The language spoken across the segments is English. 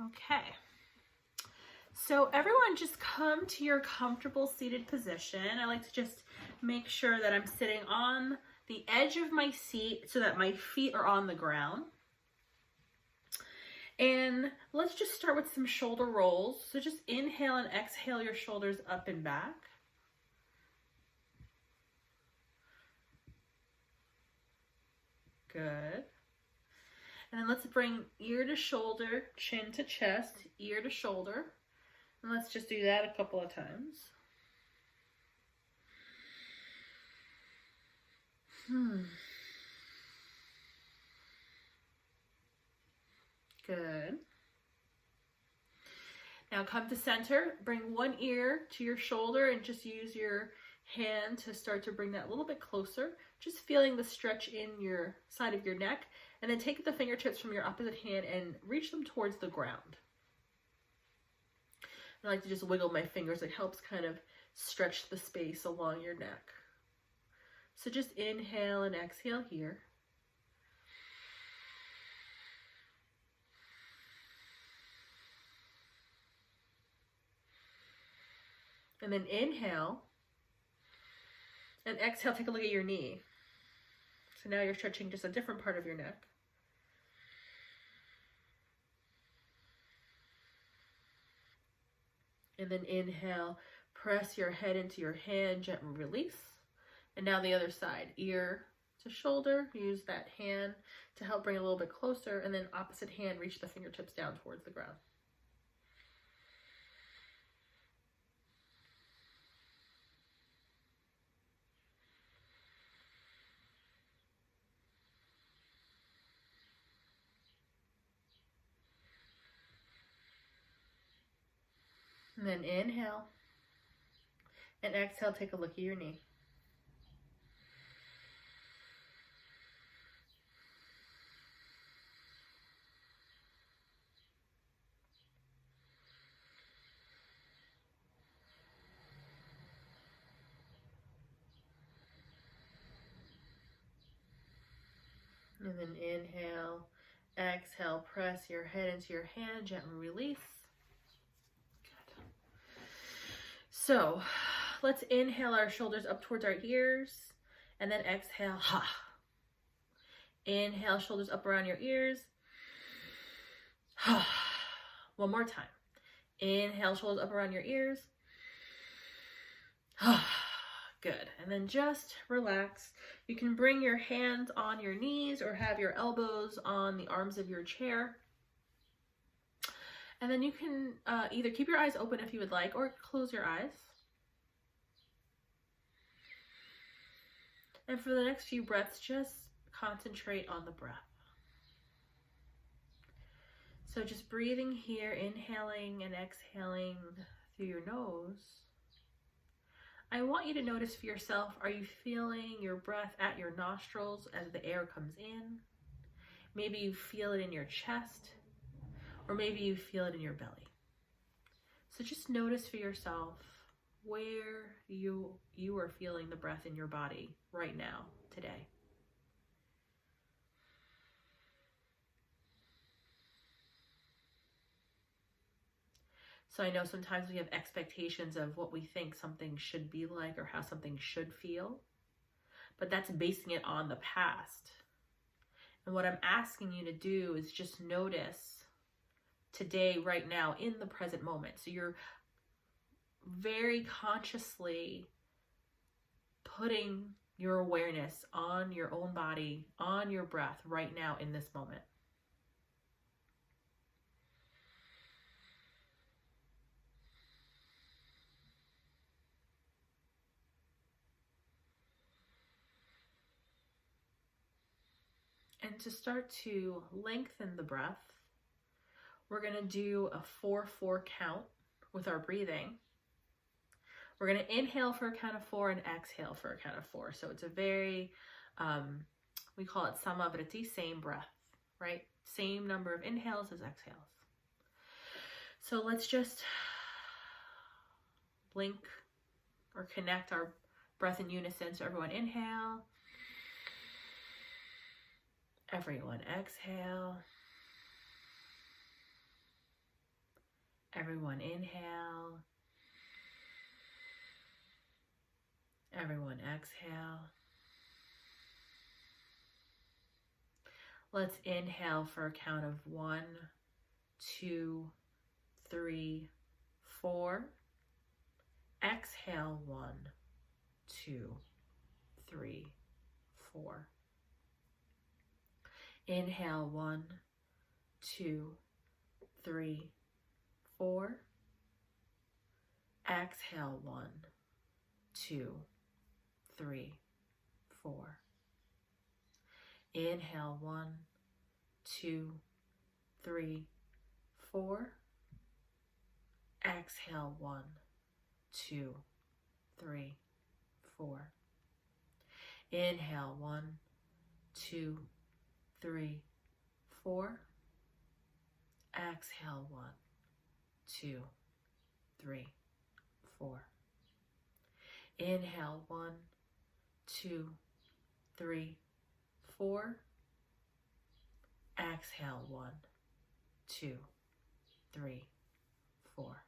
Okay. So everyone just come to your comfortable seated position. I like to just make sure that I'm sitting on the edge of my seat so that my feet are on the ground. And let's just start with some shoulder rolls. So just inhale and exhale your shoulders up and back. Good. And then let's bring ear to shoulder, chin to chest, ear to shoulder. And let's just do that a couple of times. Good. Now come to center, bring one ear to your shoulder and just use your hand to start to bring that a little bit closer. Just feeling the stretch in your side of your neck. And then take the fingertips from your opposite hand and reach them towards the ground. I like to just wiggle my fingers. It helps kind of stretch the space along your neck. So just inhale and exhale here. And then inhale and exhale, take a look at your knee. So now you're stretching just a different part of your neck. And then inhale, press your head into your hand, gently release. And now the other side, ear to shoulder, use that hand to help bring it a little bit closer, and then opposite hand, reach the fingertips down towards the ground. And then inhale and exhale, take a look at your knee. And then inhale, exhale, press your head into your hand, gently release. Good. So let's inhale our shoulders up towards our ears, and then exhale, ha. Inhale, shoulders up around your ears. Ha. One more time. Inhale, shoulders up around your ears. Ha. Good. And then just relax. You can bring your hands on your knees or have your elbows on the arms of your chair. And then you can either keep your eyes open if you would like, or close your eyes. And for the next few breaths, just concentrate on the breath. So just breathing here, inhaling and exhaling through your nose. I want you to notice for yourself, are you feeling your breath at your nostrils as the air comes in? Maybe you feel it in your chest, or maybe you feel it in your belly. So just notice for yourself where you are feeling the breath in your body right now, today. So I know sometimes we have expectations of what we think something should be like or how something should feel, but that's basing it on the past. And what I'm asking you to do is just notice today, right now, in the present moment. So you're very consciously putting your awareness on your own body, on your breath right now in this moment. And to start to lengthen the breath, we're going to do a 4-4 count with our breathing. We're going to inhale for a count of 4 and exhale for a count of 4. So it's a very, we call it samavriti, same breath, right? Same number of inhales as exhales. So let's just link or connect our breath in unison. So everyone inhale. Everyone exhale. Everyone inhale. Everyone exhale. Let's inhale for a count of 1, 2, 3, 4. Exhale 1, 2, 3, 4. Inhale 1, 2, 3, 4. Exhale 1, 2, 3, 4. Inhale 1, 2, 3, 4. Exhale 1, 2, 3, 4. Inhale 1, 2, 3, 4. Exhale 1, 2, 3, 4. Inhale 1, 2, 3, 4. Exhale 1, 2, 3, 4.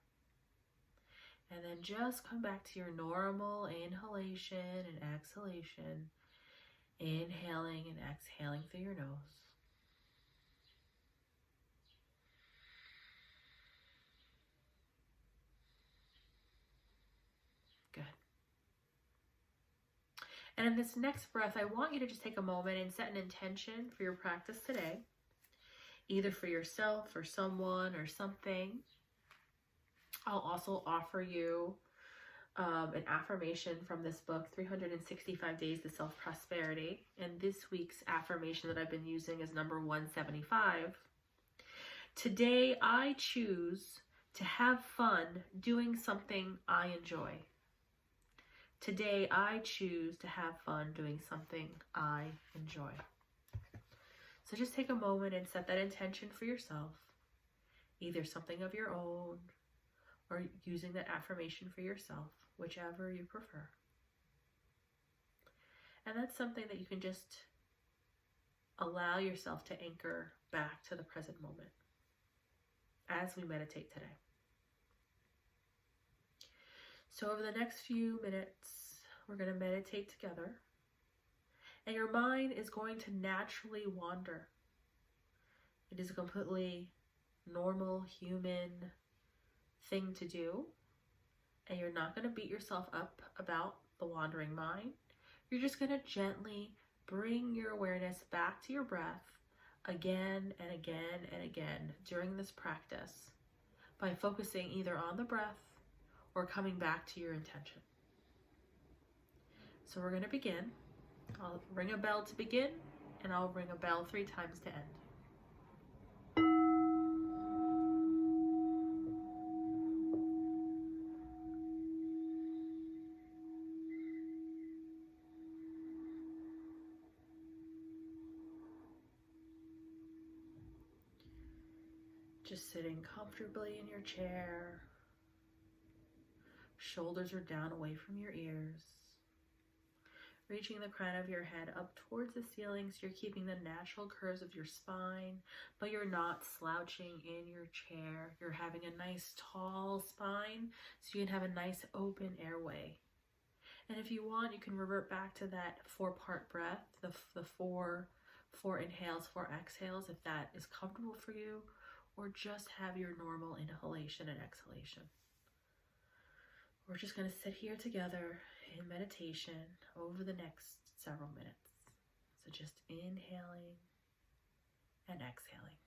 And then just come back to your normal inhalation and exhalation. Inhaling and exhaling through your nose. Good. And in this next breath, I want you to just take a moment and set an intention for your practice today, either for yourself or someone or something. I'll also offer you an affirmation from this book, 365 Days to Self-Prosperity. And this week's affirmation that I've been using is number 175. Today, I choose to have fun doing something I enjoy. Today, I choose to have fun doing something I enjoy. So just take a moment and set that intention for yourself, either something of your own or using that affirmation for yourself, whichever you prefer. And that's something that you can just allow yourself to anchor back to the present moment as we meditate today. So over the next few minutes, we're going to meditate together. And your mind is going to naturally wander. It is a completely normal human thing to do. And you're not going to beat yourself up about the wandering mind. You're just going to gently bring your awareness back to your breath again and again and again during this practice by focusing either on the breath or coming back to your intention. So we're going to begin. I'll ring a bell to begin, and I'll ring a bell 3 times to end. Just sitting comfortably in your chair. Shoulders are down away from your ears. Reaching the crown of your head up towards the ceiling so you're keeping the natural curves of your spine, but you're not slouching in your chair. You're having a nice tall spine so you can have a nice open airway. And if you want, you can revert back to that 4-part breath, the four inhales, 4 exhales, if that is comfortable for you, or just have your normal inhalation and exhalation. We're just going to sit here together in meditation over the next several minutes. So just inhaling and exhaling.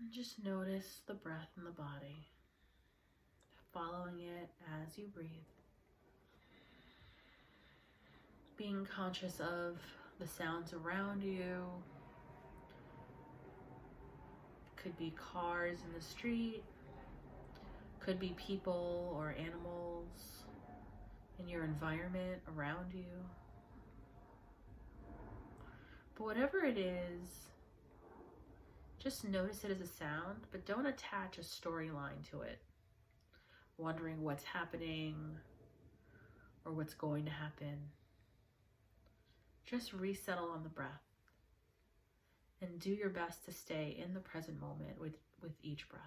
And just notice the breath in the body, following it as you breathe. Being conscious of the sounds around you. Could be cars in the street, could be people or animals in your environment around you. But whatever it is, just notice it as a sound, but don't attach a storyline to it, wondering what's happening or what's going to happen. Just resettle on the breath and do your best to stay in the present moment with each breath.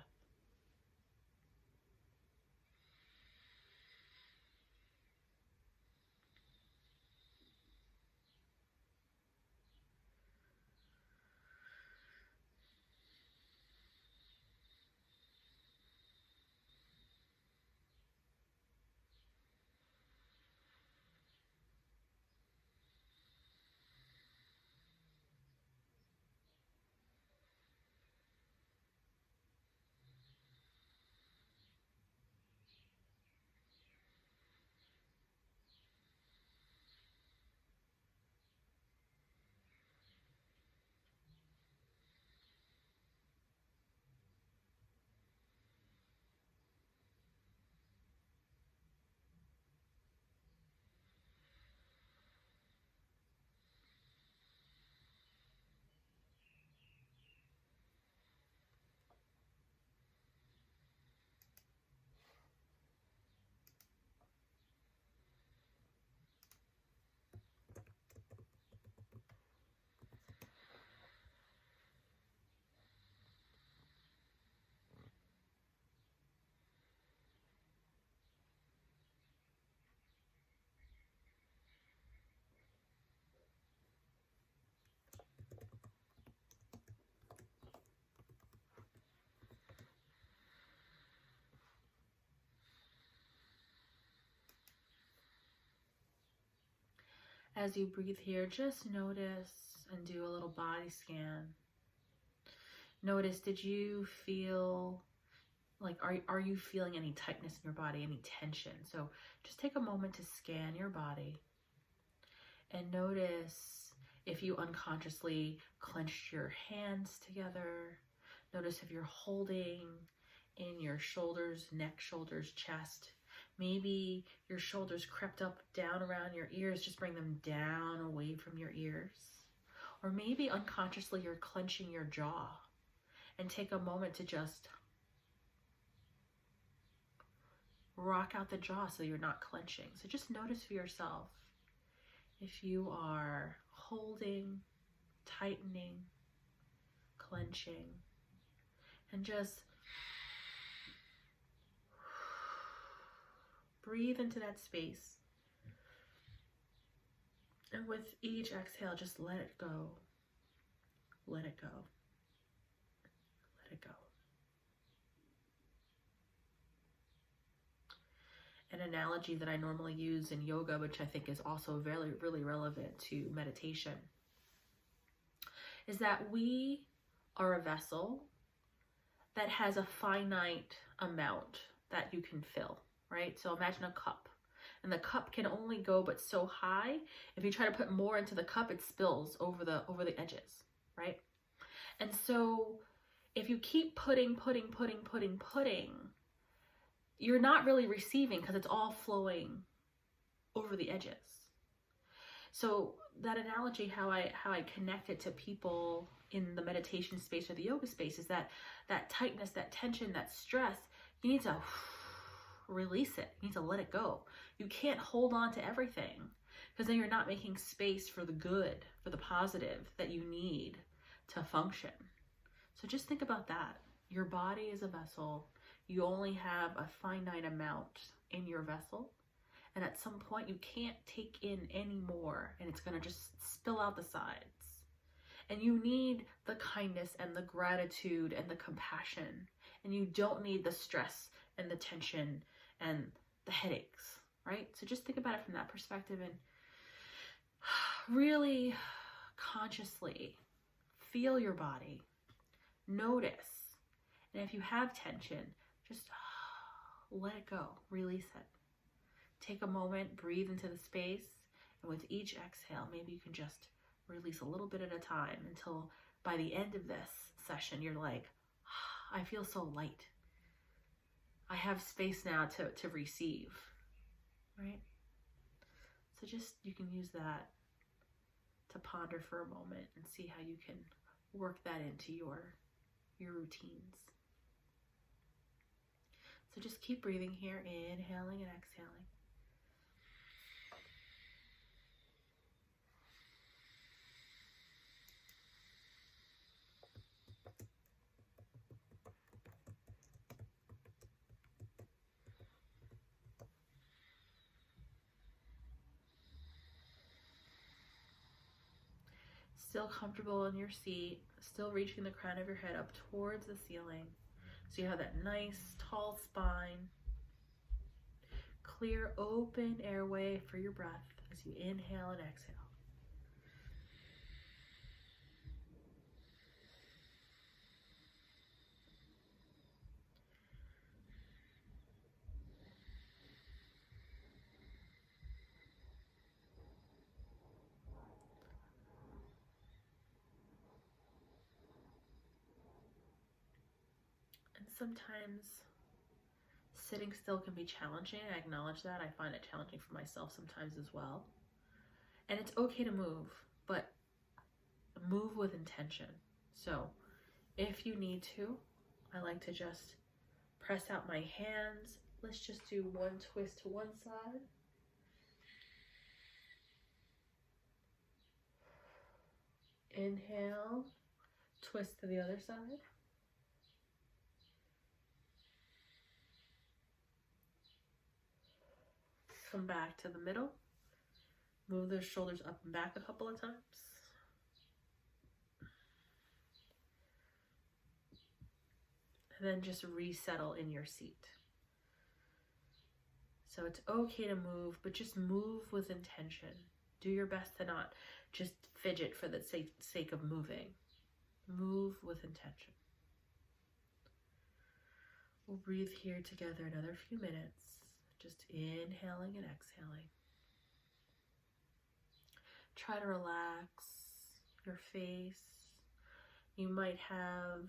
As you breathe here, just notice and do a little body scan. Notice, did you feel like, are you feeling any tightness in your body, any tension? So just take a moment to scan your body and notice if you unconsciously clenched your hands together. Notice if you're holding in your shoulders, neck, shoulders, chest. Maybe your shoulders crept up, down around your ears. Just bring them down away from your ears. Or maybe unconsciously you're clenching your jaw. And take a moment to just rock out the jaw so you're not clenching. So just notice for yourself if you are holding, tightening, clenching, and just breathe into that space. And with each exhale, just let it go. Let it go. Let it go. An analogy that I normally use in yoga, which I think is also really relevant to meditation, is that we are a vessel that has a finite amount that you can fill, right? So imagine a cup, and the cup can only go but so high. If you try to put more into the cup, it spills over the edges, right? And so if you keep putting, you're not really receiving because it's all flowing over the edges. So that analogy, how I connect it to people in the meditation space or the yoga space, is that tightness, that tension, that stress, you need to release it. You need to let it go. You can't hold on to everything, because then you're not making space for the good, for the positive that you need to function. So just think about that. Your body is a vessel. You only have a finite amount in your vessel. And at some point you can't take in any more, and it's going to just spill out the sides. And you need the kindness and the gratitude and the compassion. And you don't need the stress and the tension and the headaches, right? So just think about it from that perspective and really consciously feel your body. Notice And if you have tension, just let it go, release it. Take a moment, breathe into the space, and with each exhale, maybe you can just release a little bit at a time until by the end of this session, you're like, I feel so light. I have space now to receive, right? So just, you can use that to ponder for a moment and see how you can work that into your routines. So just keep breathing here, inhaling and exhaling. Still comfortable in your seat, still reaching the crown of your head up towards the ceiling. So you have that nice tall spine. Clear, open airway for your breath as you inhale and exhale. And sometimes sitting still can be challenging. I acknowledge that. I find it challenging for myself sometimes as well. And it's okay to move, but move with intention. So if you need to, I like to just press out my hands. Let's just do one twist to one side. Inhale, twist to the other side. Come back to the middle. Move those shoulders up and back a couple of times. And then just resettle in your seat. So it's okay to move, but just move with intention. Do your best to not just fidget for the sake of moving. Move with intention. We'll breathe here together another few minutes, just inhaling and exhaling. Try to relax your face. You might have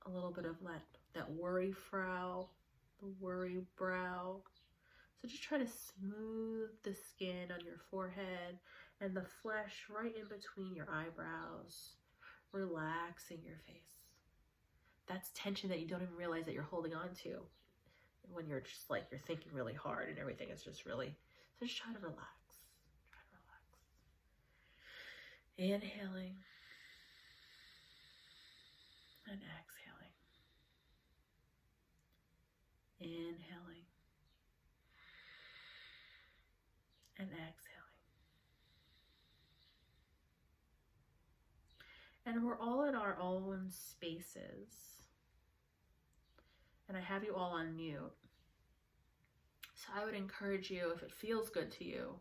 a little bit of that worry frown, the worry brow. So just try to smooth the skin on your forehead and the flesh right in between your eyebrows, relaxing your face. That's tension that you don't even realize that you're holding on to when you're just like, you're thinking really hard and everything is just really, so just try to relax. Inhaling and exhaling. Inhaling and exhaling. And we're all in our own spaces. And I have you all on mute. So I would encourage you, if it feels good to you,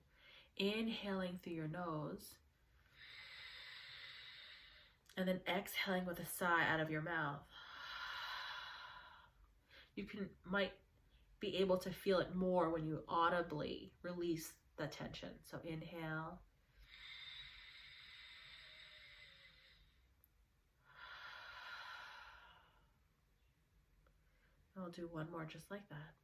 inhaling through your nose and then exhaling with a sigh out of your mouth. You might be able to feel it more when you audibly release the tension. So inhale. I'll do one more just like that.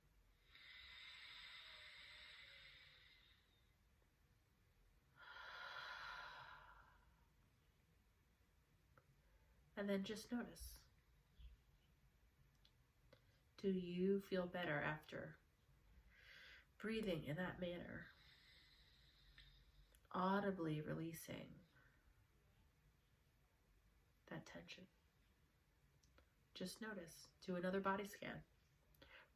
And then just notice. Do you feel better after breathing in that manner? Audibly releasing that tension. Just notice. Do another body scan.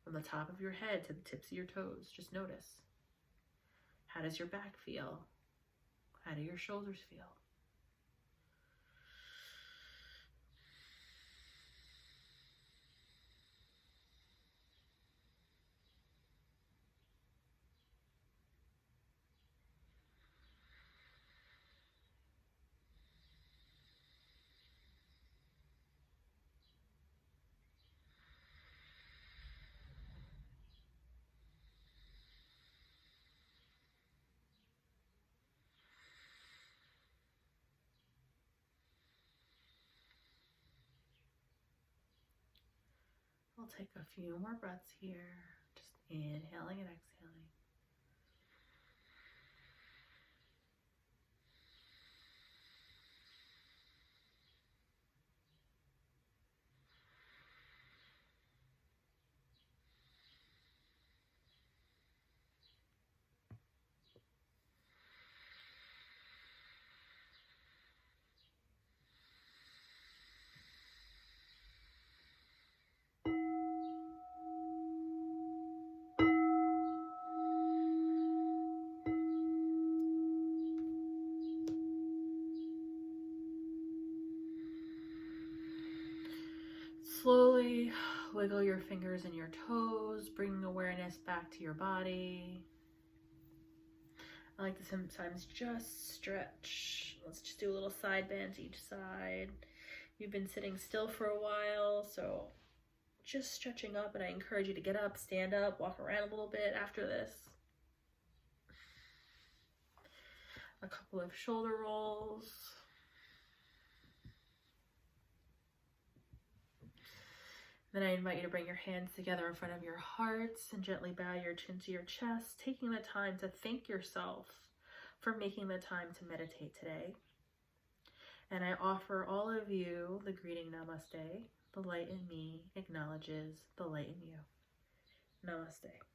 From the top of your head to the tips of your toes. Just notice. How does your back feel? How do your shoulders feel? take a few more breaths here. Just inhaling and exhaling. Slowly wiggle your fingers and your toes, bringing awareness back to your body. I like to sometimes just stretch. Let's just do a little side bends each side. You've been sitting still for a while, so just stretching up, and I encourage you to get up, stand up, walk around a little bit after this. A couple of shoulder rolls. Then I invite you to bring your hands together in front of your hearts and gently bow your chin to your chest, taking the time to thank yourself for making the time to meditate today. And I offer all of you the greeting Namaste. The light in me acknowledges the light in you. Namaste.